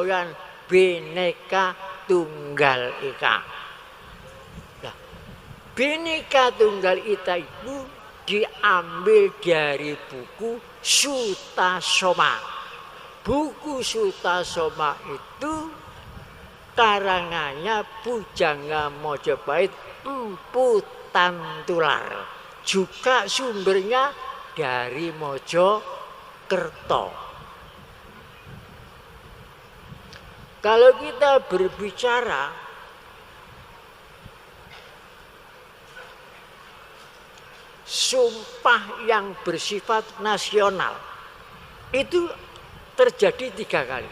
semboyan Bhinneka Tunggal Ika. Nah, Bhinneka Tunggal Ika itu diambil dari buku Sutasoma. Buku Sutasoma itu karangannya Pujangga Mojopahit Empu Tantular. Juga sumbernya dari Mojokerto. Kalau kita berbicara sumpah yang bersifat nasional, itu terjadi 3 kali.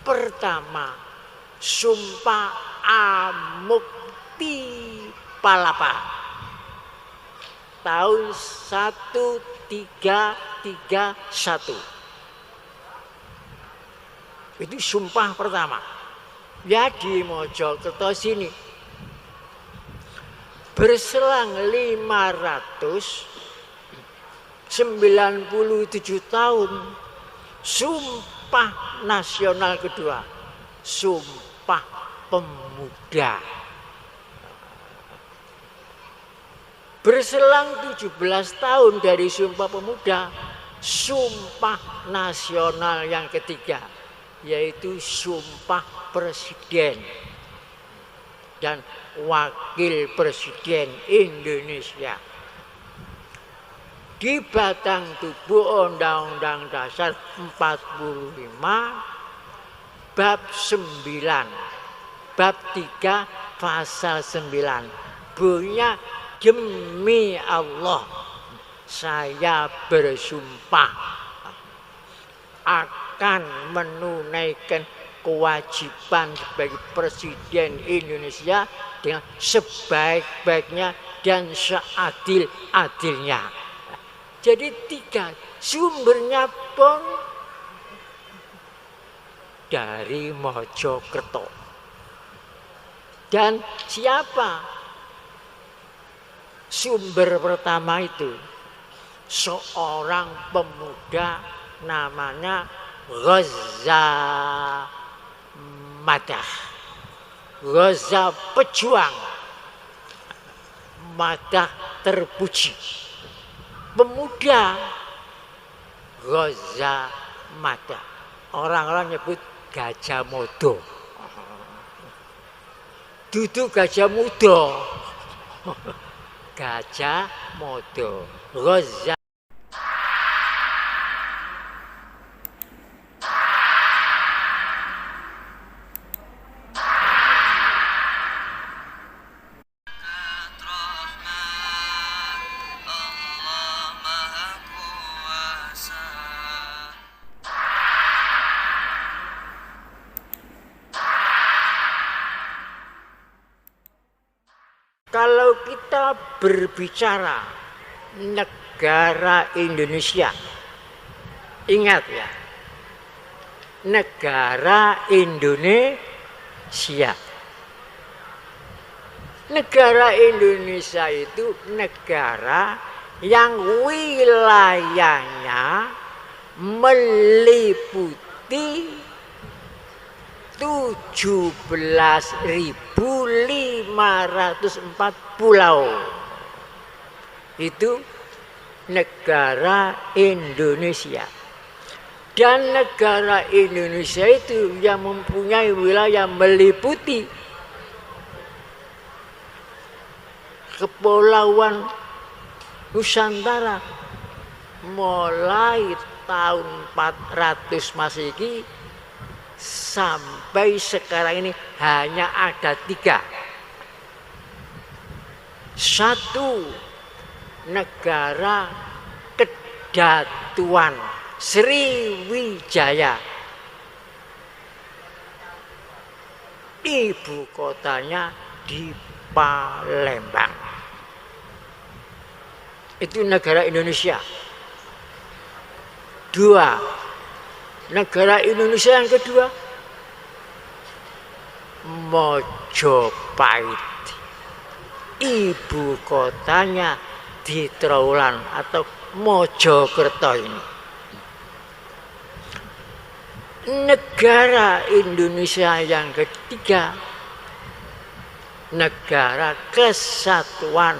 Pertama, Sumpah Amukti-Palapa tahun 1331. Itu sumpah pertama. Ya di Mojokerto sini. Berselang 597 tahun, sumpah nasional kedua, Sumpah Pemuda. Berselang 17 tahun dari Sumpah Pemuda, Sumpah Nasional yang ketiga, yaitu Sumpah Presiden dan Wakil Presiden Indonesia. Di batang tubuh Undang-Undang Dasar 45, bab 9, bab 3, pasal 9, bunyinya, demi Allah, saya bersumpah akan menunaikan kewajiban sebagai Presiden Indonesia dengan sebaik-baiknya dan seadil-adilnya. Jadi 3 sumbernya pun dari Mojokerto. Dan siapa sumber pertama itu? Seorang pemuda namanya Ghaza Madah. Ghaza pejuang, Madah terpuji. Pemuda Ghaza Madah. Orang-orang nyebut Gajah Modo. Duduk Gajah Muda. Gajah Modo. Ghaza. Kalau kita berbicara negara Indonesia, ingat ya, negara Indonesia. Negara Indonesia itu negara yang wilayahnya meliputi 17.504 pulau. Itu negara Indonesia. Dan negara Indonesia itu yang mempunyai wilayah meliputi Kepulauan Nusantara mulai tahun 400 Masehi sampai sekarang ini hanya ada 3. 1, negara Kedatuan Sriwijaya. Ibu kotanya di Palembang. Itu negara Indonesia. 2, negara Indonesia yang kedua, Mojopahit. Ibu kotanya di Trowulan atau Mojokerto ini. negara Indonesia yang ketiga, negara Kesatuan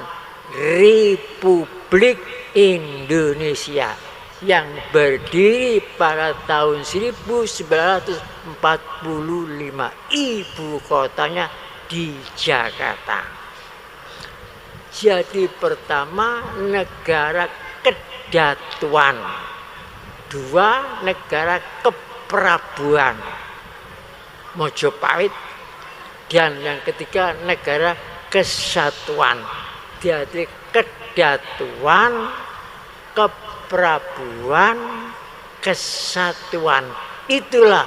Republik Indonesia yang berdiri pada tahun 1945, ibu kotanya di Jakarta. Jadi pertama negara kedatuan, dua negara keprabuan Mojopahit, dan yang ketiga negara kesatuan. Jadi kedatuan, keprabuan, kesatuan, itulah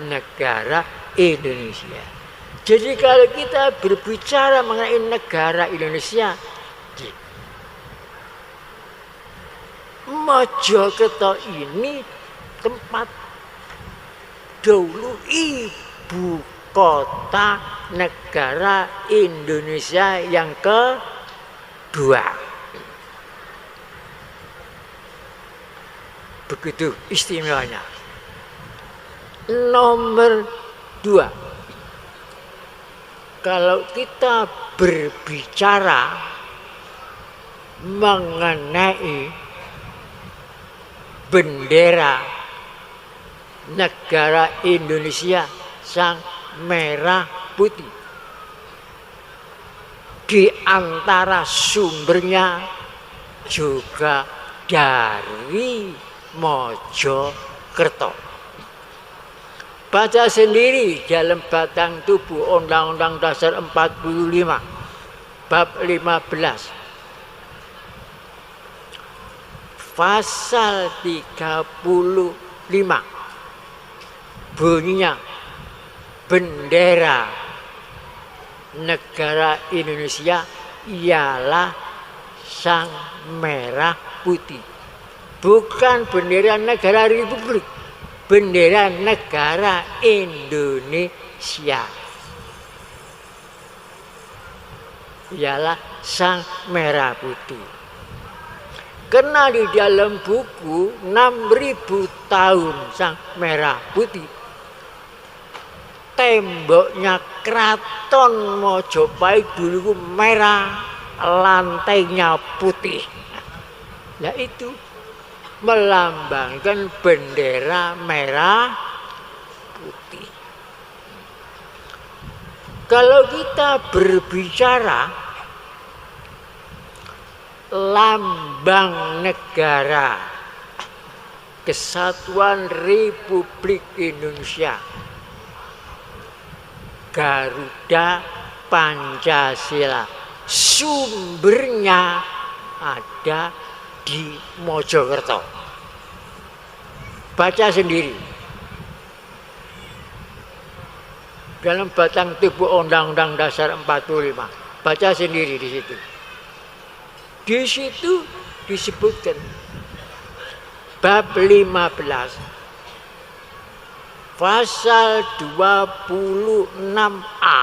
negara Indonesia. Jadi kalau kita berbicara mengenai negara Indonesia, Mojokerto ini tempat dahulu ibu kota negara Indonesia yang kedua. Begitu istimewanya. Nomor 2, kalau kita berbicara mengenai bendera negara Indonesia sang merah putih, di antara sumbernya juga dari Mojokerto. Baca sendiri dalam batang tubuh Undang-Undang Dasar 45 bab 15 pasal 35 bunyinya, bendera negara Indonesia ialah sang merah putih. Bukan bendera negara Republik, bendera negara Indonesia ialah sang merah putih. Karena di dalam buku 6.000 tahun sang merah putih, temboknya Keraton Mojopahit dulu merah, lantainya putih. Nah itu melambangkan bendera merah putih. Kalau kita berbicara lambang negara Kesatuan Republik Indonesia, Garuda Pancasila, sumbernya ada di Mojokerto. Baca sendiri dalam batang tubuh Undang-Undang Dasar 45, baca sendiri di situ. Di situ disebutkan bab 15 pasal 26A.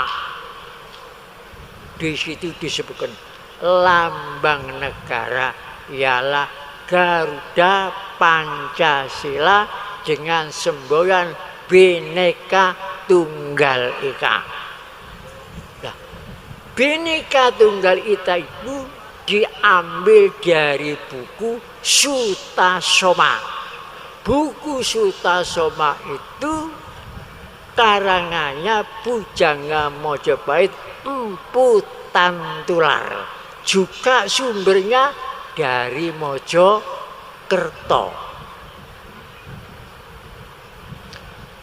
Di situ disebutkan lambang negara ialah Garuda Pancasila dengan semboyan Bhinneka Tunggal Ika. Nah, Bhinneka Tunggal Ika itu diambil dari buku Sutasoma. Buku Sutasoma itu karangannya Pujangga Mojopahit Empu Tantular. Juga sumbernya dari Mojokerto.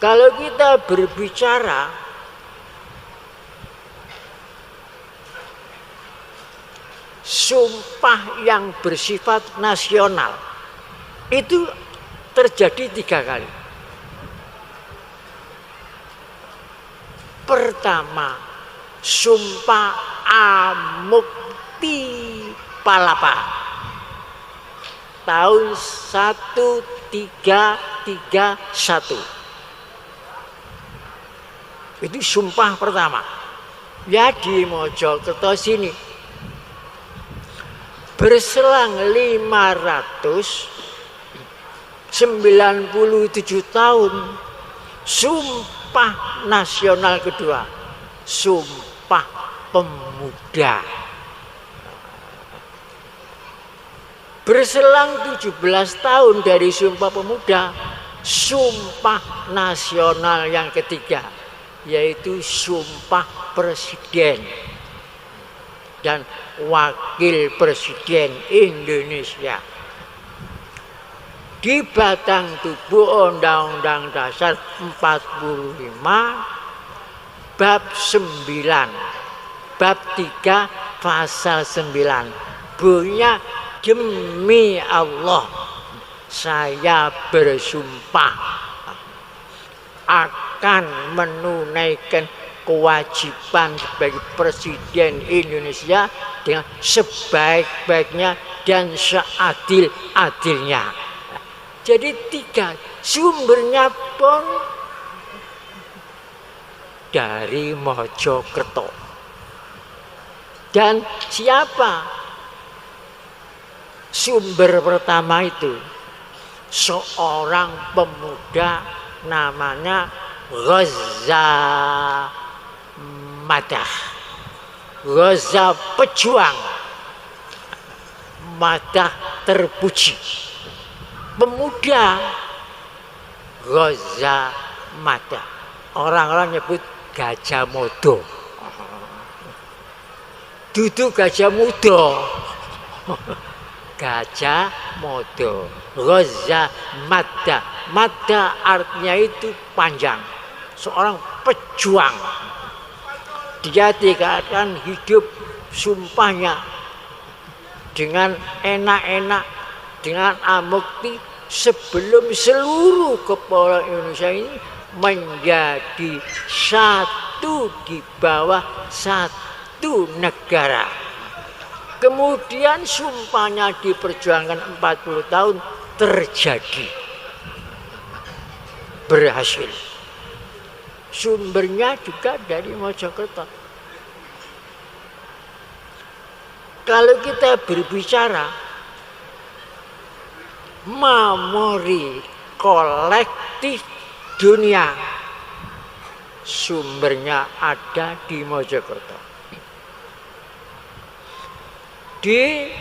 Kalau kita berbicara sumpah yang bersifat nasional, itu terjadi 3 kali. Pertama, sumpah Amukti Palapa tahun 1331. Itu sumpah pertama. Ya di Mojokerto sini. Berselang 597 tahun Sumpah Nasional kedua, Sumpah Pemuda. Berselang 17 tahun dari Sumpah Pemuda, Sumpah Nasional yang ketiga, yaitu Sumpah Presiden dan Wakil Presiden Indonesia. Di batang tubuh Undang-Undang Dasar 45 bab 9 bab 3 pasal 9 bunyinya, demi Allah saya bersumpah akan menunaikan kewajiban sebagai Presiden Indonesia dengan sebaik-baiknya dan seadil-adilnya. Jadi 3 sumbernya pun dari Mojokerto. Dan siapa sumber pertama itu? Seorang pemuda namanya Ghaza Madah, Ghaza pejuang, Madah terpuji. Pemuda Ghaza Madah, orang-orang nyebut Gajah Modo, duduk Gajah Muda, Gajah Modo, Ghaza Madah. Madah artinya itu panjang, seorang pejuang. Dia dikatakan hidup sumpahnya dengan enak-enak, dengan amukti, sebelum seluruh kepala Indonesia ini menjadi satu di bawah satu negara. Kemudian sumpahnya diperjuangkan 40 tahun, terjadi, berhasil. Sumbernya juga dari Mojokerto. Kalau kita berbicara memori kolektif dunia, sumbernya ada di Mojokerto. Di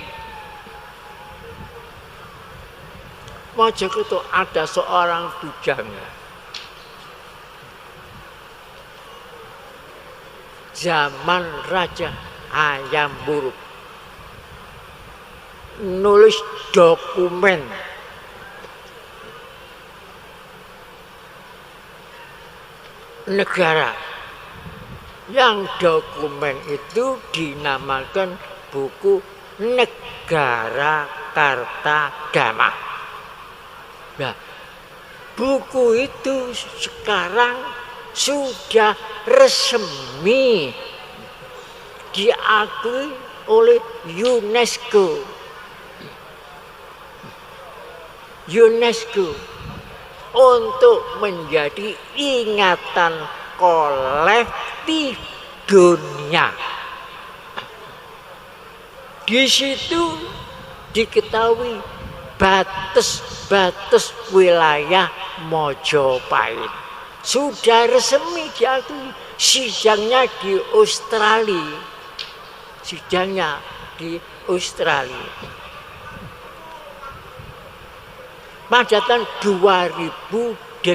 Mojokerto ada seorang bujangga, zaman Raja Hayam Wuruk, nulis dokumen negara, yang dokumen itu dinamakan buku Negara Kartagama. Nah, buku itu sekarang sudah resmi diakui oleh UNESCO. Untuk menjadi ingatan kolektif dunia. Di situ diketahui batas-batas wilayah Mojopahit. Sudah resmi diakui. Sidangnya di Australia. Pada tahun 2008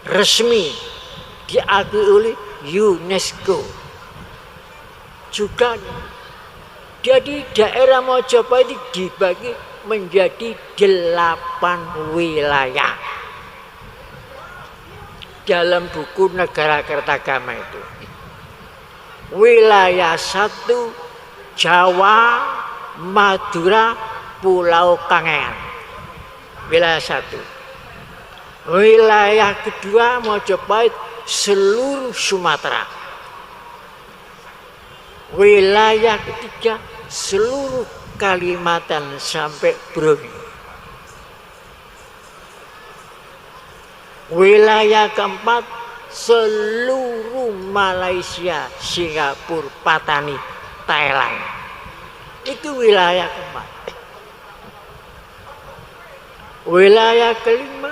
resmi diakui oleh UNESCO. Juga jadi daerah Mojopahit dibagi menjadi 8 wilayah dalam buku Negara Kartagama itu. Wilayah 1 Jawa, Madura, Pulau Kangean. Wilayah 1. Wilayah kedua Mojopahit seluruh Sumatera. Wilayah ketiga seluruh Kalimantan sampai Brunei. Wilayah keempat seluruh Malaysia, Singapura, Patani, Thailand. Itu wilayah keempat. Wilayah kelima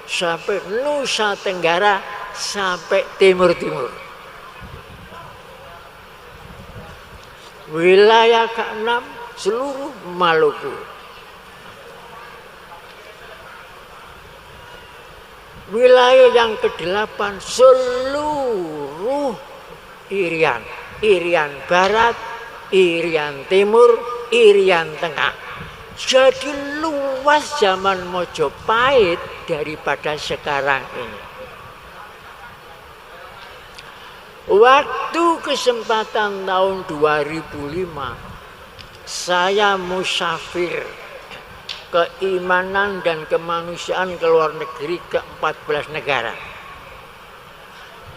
sampai Nusa Tenggara, sampai timur-timur. Wilayah ke-6 seluruh Maluku. Wilayah yang ke-8 seluruh Irian. Irian Barat, Irian Timur, Irian Tengah. Jadi luas zaman Mojopahit daripada sekarang ini. Waktu kesempatan tahun 2005, saya musafir keimanan dan kemanusiaan ke luar negeri ke 14 negara.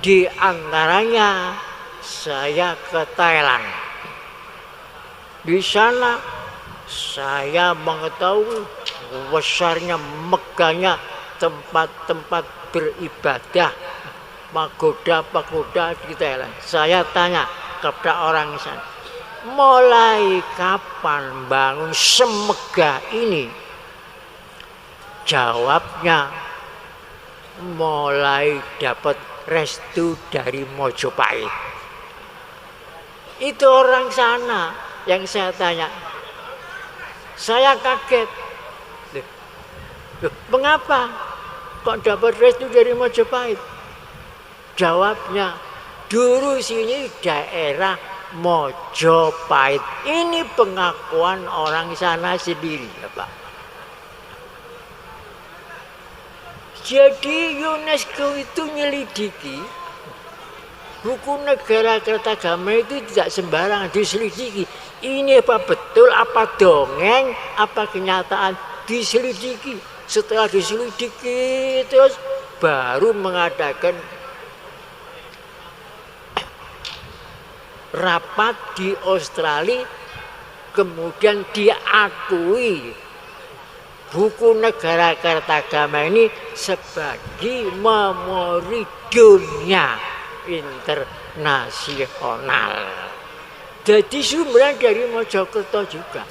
Di antaranya saya ke Thailand. Di sana saya mengetahui besarnya, megahnya tempat-tempat beribadah, pagoda-pagoda di Thailand. Saya tanya kepada orang sana, mulai kapan bangun semegah ini? Jawabnya, mulai dapat restu dari Mojopahit. Itu orang sana yang saya tanya. Saya kaget. Loh, mengapa kok dapat restu dari Mojopahit? Jawabnya, dulu sini daerah Mojopahit. Ini pengakuan orang sana sendiri, ya Pak. Jadi UNESCO itu nyelidiki buku negara kertagama itu tidak sembarangan diselidiki. Ini apa betul, apa dongeng, apa kenyataan, diselidiki. Setelah diselidiki terus baru mengadakan rapat di Australia, kemudian diakui buku negara kertagama ini sebagai memori dunia internasional. Jadi sumbernya dari Mojokerto juga.